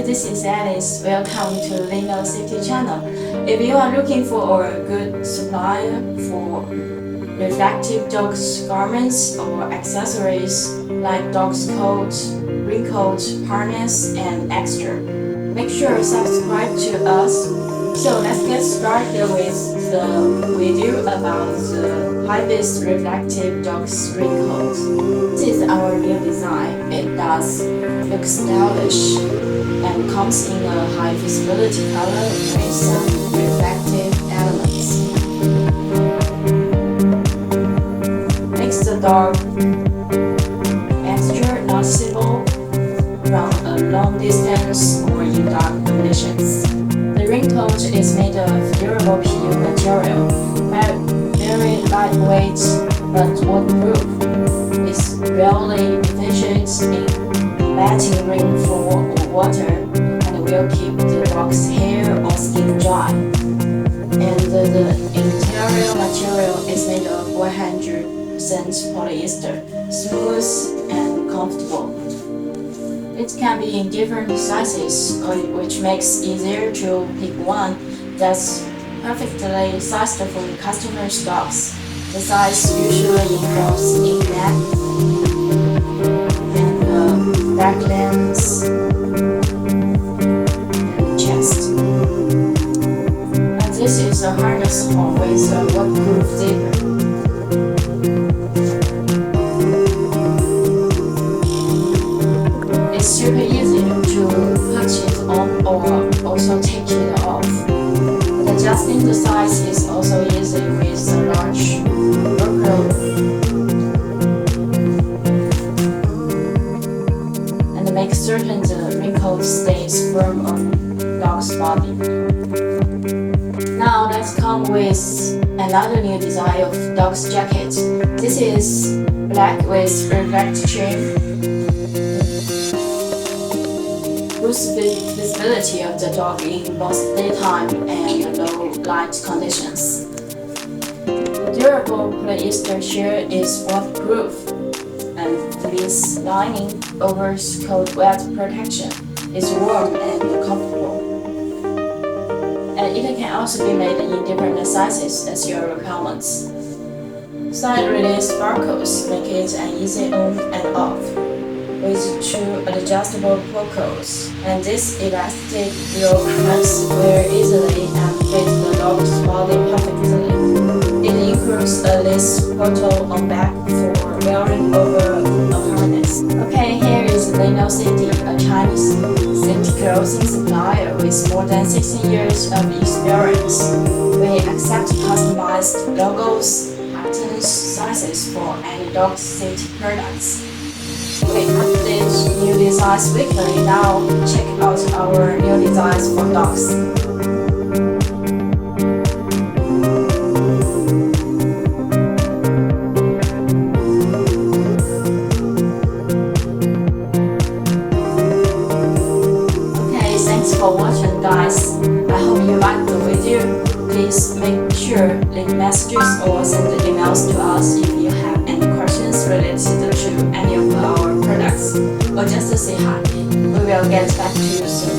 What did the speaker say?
this is Alice. Welcome to Lino Safety channel. If you are looking for a good supplier for reflective dogs garments or accessories like dog's coat, raincoat, harness, and extra, make sure to subscribe to us. So let's get started with the video about the Hi-vis reflective dog's raincoat. This is our new design. It does look stylish and comes in a high visibility color with some reflective elements. Makes the dog extra noticeable from a long distance or in dark conditions. The raincoat is made of durable PU material, very lightweight but waterproof. It's really efficient in letting rain fall or water and will keep the dog's hair or skin dry. And the interior material is made of 100% polyester, smooth and comfortable. It can be in different sizes, which makes it easier to pick one that's perfectly sized for the customer's dogs. The size usually involves in neck and back lengths and chest. And this is a harness with a waterproof zipper. It's super easy to put it on or also take it off. Adjusting the size is also easy with a large workload. And make certain the raincoat stays firm on dog's body. Now let's come with another new design of dog's jacket. This is black with reflect trim. Boosts visibility of the dog in both daytime and low light conditions. The durable polyester shell is waterproof and this lining offers cold-wet protection. It's warm and comfortable. And it can also be made in different sizes as your requirements. Side release sparkles make it an easy on and off, with two adjustable pockets, and this elastic will press very easily and fit the dog's body perfectly. It includes a lace bottle on back for wearing over a harness. Okay, here is Lino Safety, a Chinese safety clothing supplier with more than 16 years of experience. We accept customized logos, patterns, sizes for any dog safety products. We update new designs weekly. Now check out our new designs for dogs. Okay, thanks for watching guys. I hope you liked the video. Please make sure leave messages or send emails to us if you have any questions related to any of our products, or just to say hi. We will get back to you soon.